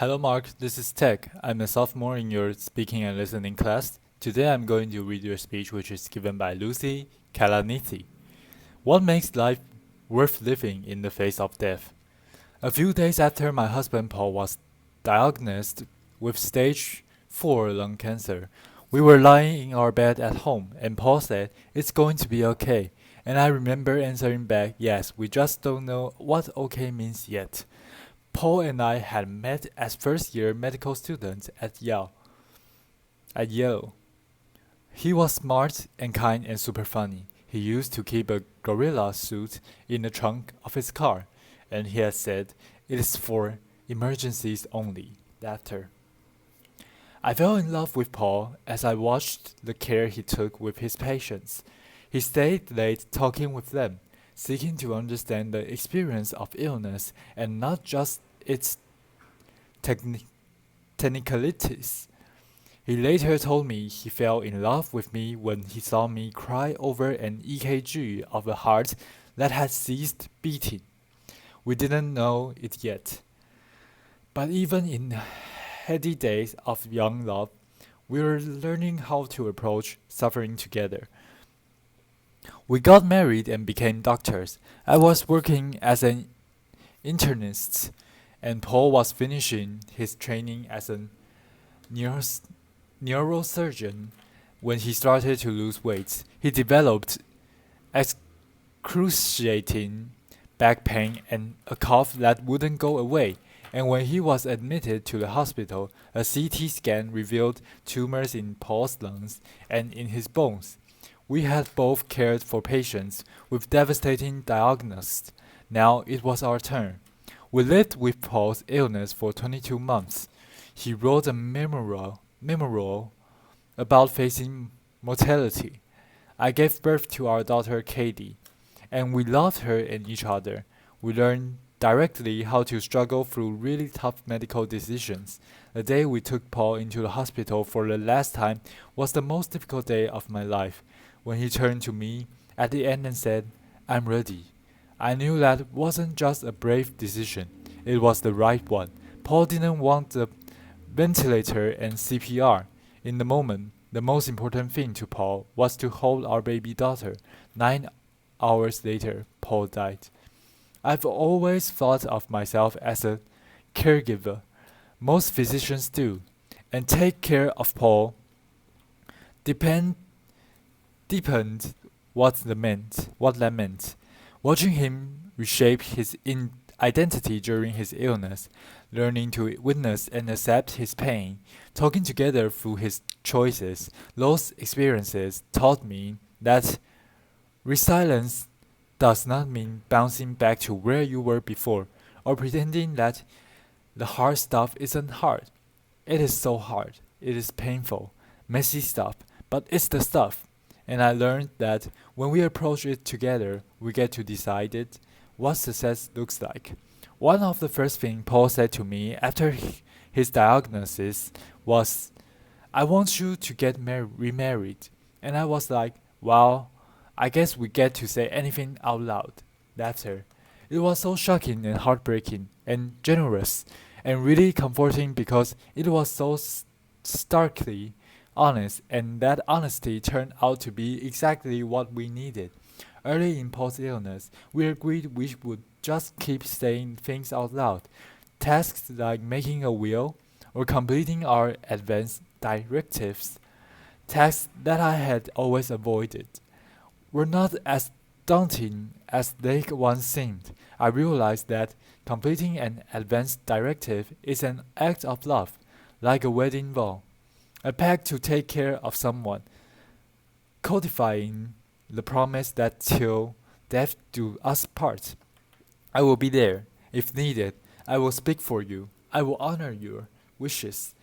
Hello, Mark. This is Tech. I'm a sophomore in your speaking and listening class. Today I'm going to read your speech, which is given by Lucy Kalanithi. What makes life worth living in the face of death? A few days after my husband Paul was diagnosed with stage 4 lung cancer, we were lying in our bed at home, and Paul said, "It's going to be okay." And I remember answering back, "Yes, we just don't know what okay means yet." Paul and I had met as first-year medical students at Yale. He was smart and kind and super funny. He used to keep a gorilla suit in the trunk of his car, and he had said, "It is for emergencies only." Laughter. I fell in love with Paul as I watched the care he took with his patients. He stayed late talking with them, seeking to understand the experience of illness and not just its technicalities. He later told me he fell in love with me when he saw me cry over an EKG of a heart that had ceased beating. We didn't know it yet. But even in heady days of young love, we were learning how to approach suffering together. We got married and became doctors. I was working as an internist, and Paul was finishing his training as a neurosurgeon. When he started to lose weight, he developed excruciating back pain and a cough that wouldn't go away. And when he was admitted to the hospital, a CT scan revealed tumors in Paul's lungs and in his bones. We had both cared for patients with devastating diagnoses. Now it was our turn. We lived with Paul's illness for 22 months. He wrote a memoir about facing mortality. I gave birth to our daughter Katie, and we loved her and each other. We learned directly how to struggle through really tough medical decisions. The day we took Paul into the hospital for the last time was the most difficult day of my life. When he turned to me at the end and said, "I'm ready," I knew that wasn't just a brave decision, it was the right one. Paul didn't want the ventilator and CPR. In the moment, the most important thing to Paul was to hold our baby daughter. 9 hours later, Paul died. I've always thought of myself as a caregiver. Most physicians do. And take care of Paul deepened what that meant. Watching him reshape his identity during his illness, learning to witness and accept his pain, talking together through his choices, those experiences taught me that resilience does not mean bouncing back to where you were before, or pretending that the hard stuff isn't hard. It is so hard. It is painful, messy stuff, but it's the stuff. And I learned that when we approach it together, we get to decide it, what success looks like. One of the first things Paul said to me after his diagnosis was, "I want you to get remarried." And I was like, "Wow, I guess we get to say anything out loud." Laughter. It was so shocking and heartbreaking and generous and really comforting because it was so starkly honest, and that honesty turned out to be exactly what we needed. Early in Paul's illness, we agreed we would just keep saying things out loud. Tasks like making a will or completing our advanced directives, tasks that I had always avoided, were not as daunting as they once seemed. I realized that completing an advanced directive is an act of love, like a wedding vow, a pact to take care of someone, codifying the promise that till death do us part. I will be there. If needed, I will speak for you. I will honor your wishes.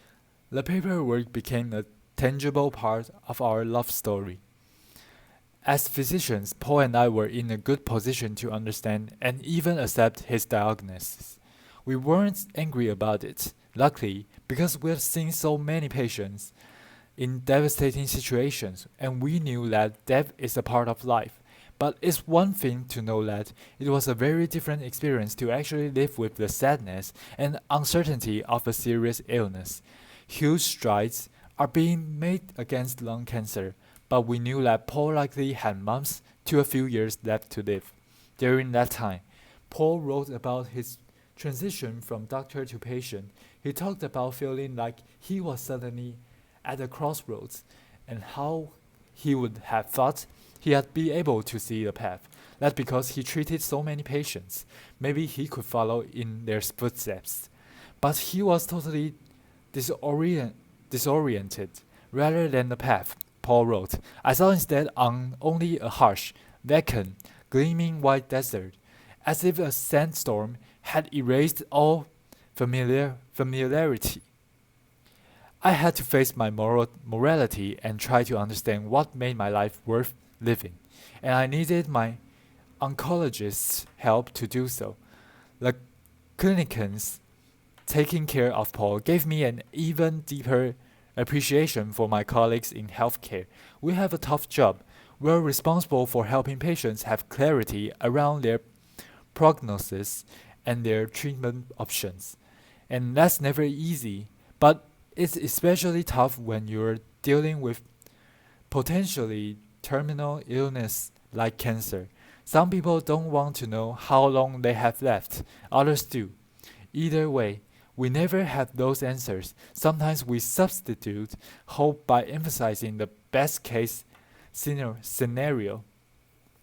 The paperwork became a tangible part of our love story. As physicians, Paul and I were in a good position to understand and even accept his diagnosis. We weren't angry about it, luckily, because we had seen so many patients in devastating situations, and we knew that death is a part of life. But it's one thing to know that it was a very different experience to actually live with the sadness and uncertainty of a serious illness. Huge strides are being made against lung cancer, but we knew that Paul likely had months to a few years left to live. During that time, Paul wrote about his transition from doctor to patient. He talked about feeling like he was suddenly at a crossroads and how he would have thought he had been able to see the path. That because he treated so many patients, maybe he could follow in their footsteps. But he was totally disoriented. Rather than the path, Paul wrote, I saw instead on only a harsh, vacant, gleaming white desert, as if a sandstorm had erased all familiarity. I had to face my morality and try to understand what made my life worth living, and I needed my oncologist's help to do so. The clinicians taking care of Paul gave me an even deeper appreciation for my colleagues in healthcare. We have a tough job. We're responsible for helping patients have clarity around their prognosis and their treatment options. And that's never easy, but it's especially tough when you're dealing with potentially terminal illness like cancer. Some people don't want to know how long they have left, others do. Either way, we never have those answers. Sometimes we substitute hope by emphasizing the best case scenario.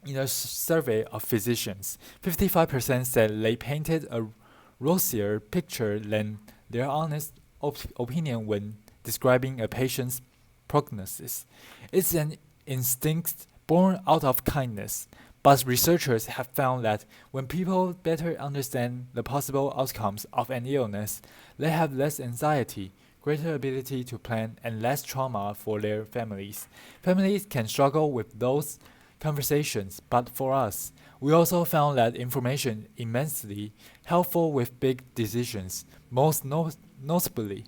In a survey of physicians, 55% said they painted a rosier picture than their honest opinion when describing a patient's prognosis. It's an instinct born out of kindness, but researchers have found that when people better understand the possible outcomes of an illness, they have less anxiety, greater ability to plan, and less trauma for their families. Families can struggle with those conversations, but for us, we also found that information immensely helpful with big decisions, most notably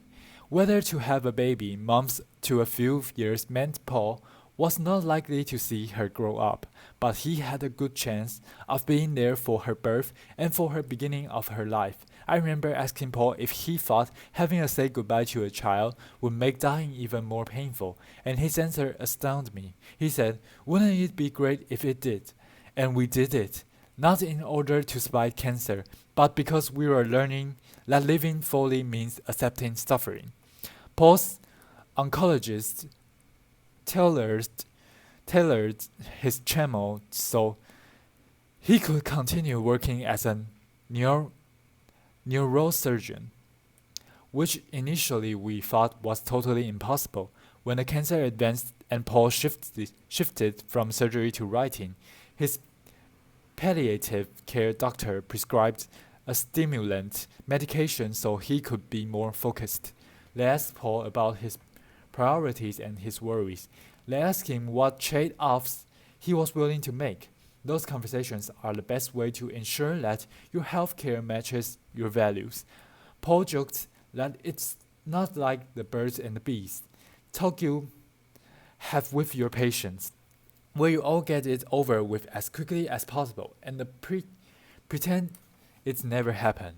whether to have a baby months to a few years meant Paul was not likely to see her grow up, but he had a good chance of being there for her birth and for her beginning of her life. I remember asking Paul if he thought having to say goodbye to a child would make dying even more painful, and his answer astounded me. He said, "Wouldn't it be great if it did?" And we did it, not in order to spite cancer, but because we were learning that living fully means accepting suffering. Paul's oncologist tailored his chemo so he could continue working as a neurosurgeon, which initially we thought was totally impossible. When the cancer advanced and Paul shifted from surgery to writing, his palliative care doctor prescribed a stimulant medication so he could be more focused. They asked Paul about his priorities and his worries. They asked him what trade-offs he was willing to make. Those conversations are the best way to ensure that your healthcare matches your values. Paul joked that it's not like the birds and the bees talk you have with your patients, where you all get it over with as quickly as possible and pretend it's never happened.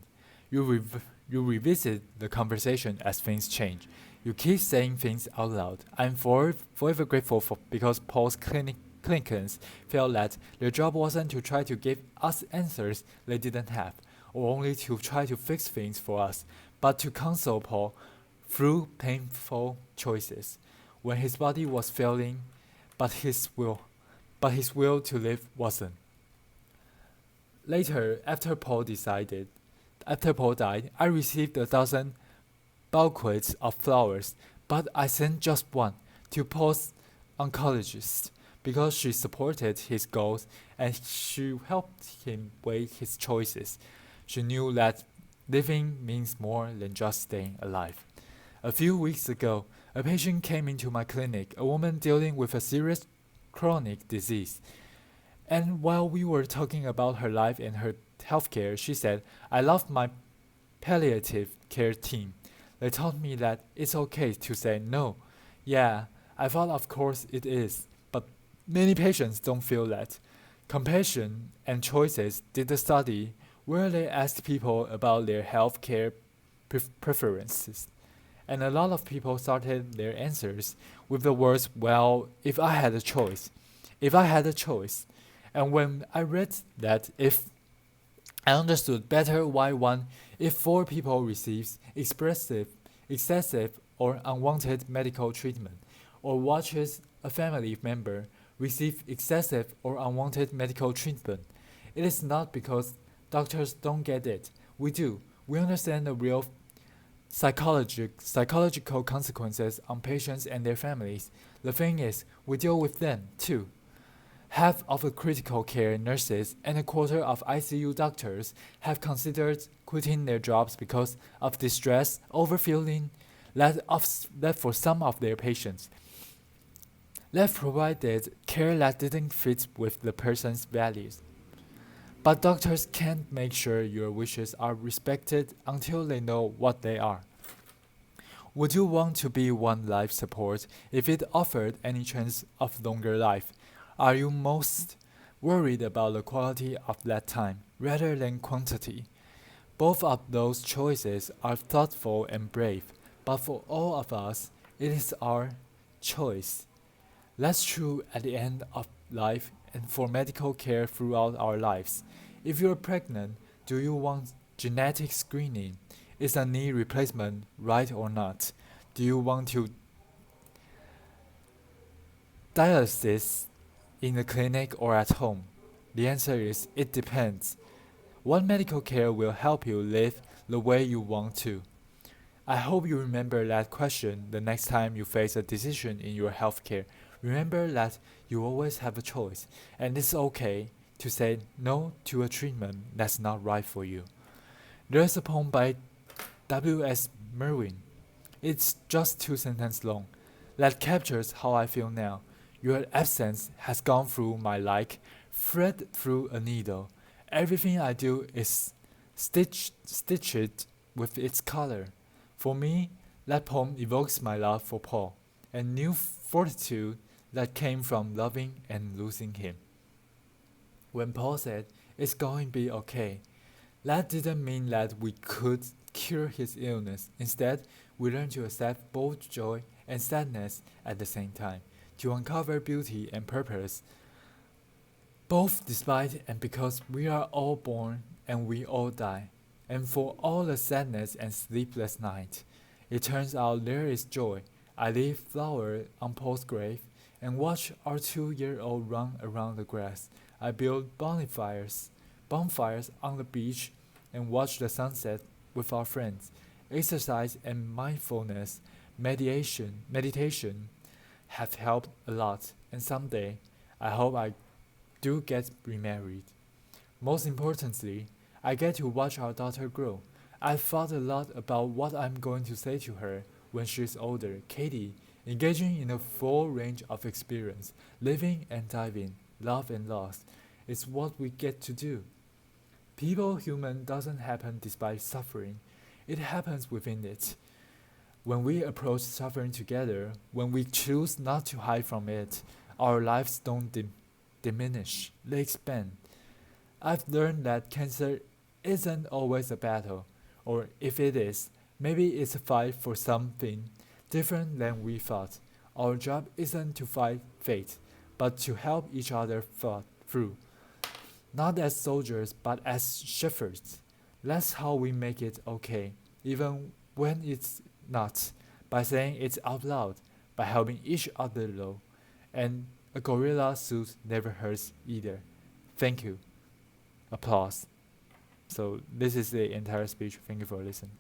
You revisit the conversation as things change. You keep saying things out loud. I'm forever grateful because Paul's clinicians felt that their job wasn't to try to give us answers they didn't have, or only to try to fix things for us, but to console Paul through painful choices. When his body was failing, but his will to live wasn't. Later, after Paul died, I received 1,000 bouquets of flowers, but I sent just one to Paul's oncologist because she supported his goals and she helped him weigh his choices. She knew that living means more than just staying alive. A few weeks ago, a patient came into my clinic, a woman dealing with a serious chronic disease. And while we were talking about her life and her healthcare, she said, "I love my palliative care team. They taught me that it's okay to say no." Yeah, I thought of course it is, but many patients don't feel that. Compassion and Choices did a study where they asked people about their healthcare preferences. And a lot of people started their answers with the words, well, if I had a choice, if I had a choice. And when I read that, if I understood better why one if four people receives excessive or unwanted medical treatment, or watches a family member receive excessive or unwanted medical treatment. It is not because doctors don't get it. We do. We understand the real psychological consequences on patients and their families. The thing is, we deal with them too. Half of the critical care nurses and a quarter of ICU doctors have considered quitting their jobs because of distress, overfeeling, that for some of their patients. That provided care that didn't fit with the person's values. But doctors can't make sure your wishes are respected until they know what they are. Would you want to be one life support if it offered any chance of longer life? Are you most worried about the quality of that time rather than quantity? Both of those choices are thoughtful and brave, but for all of us, it is our choice. That's true at the end of life and for medical care throughout our lives. If you're pregnant, do you want genetic screening? Is a knee replacement right or not? Do you want to dialysis in the clinic or at home? The answer is it depends. What medical care will help you live the way you want to? I hope you remember that question the next time you face a decision in your healthcare. Remember that you always have a choice, and it's okay to say no to a treatment that's not right for you. There's a poem by W.S. Merwin. It's just 2 sentences long. That captures how I feel now. Your absence has gone through my like thread through a needle. Everything I do is stitch it with its color. For me, that poem evokes my love for Paul and new fortitude that came from loving and losing him. When Paul said, "It's going to be okay," that didn't mean that we could cure his illness. Instead, we learned to accept both joy and sadness at the same time, to uncover beauty and purpose, both despite and because we are all born and we all die. And for all the sadness and sleepless night, it turns out there is joy. I leave flower on Paul's grave and watch our 2-year-old run around the grass. I build bonfires on the beach and watch the sunset with our friends. Exercise and mindfulness, meditation have helped a lot, and someday I hope I do get remarried. Most importantly, I get to watch our daughter grow. I've thought a lot about what I'm going to say to her when she's older. Katie, engaging in a full range of experience, living and diving, love and loss, is what we get to do. Human doesn't happen despite suffering. It happens within it. When we approach suffering together, when we choose not to hide from it, our lives don't diminish, they expand. I've learned that cancer isn't always a battle, or if it is, maybe it's a fight for something different than we thought. Our job isn't to fight fate, but to help each other fight through. Not as soldiers, but as shepherds. That's how we make it okay, even when it's not, by saying it out loud, by helping each other low. And a gorilla suit never hurts either. Thank you. Applause. So this is the entire speech. Thank you for listening.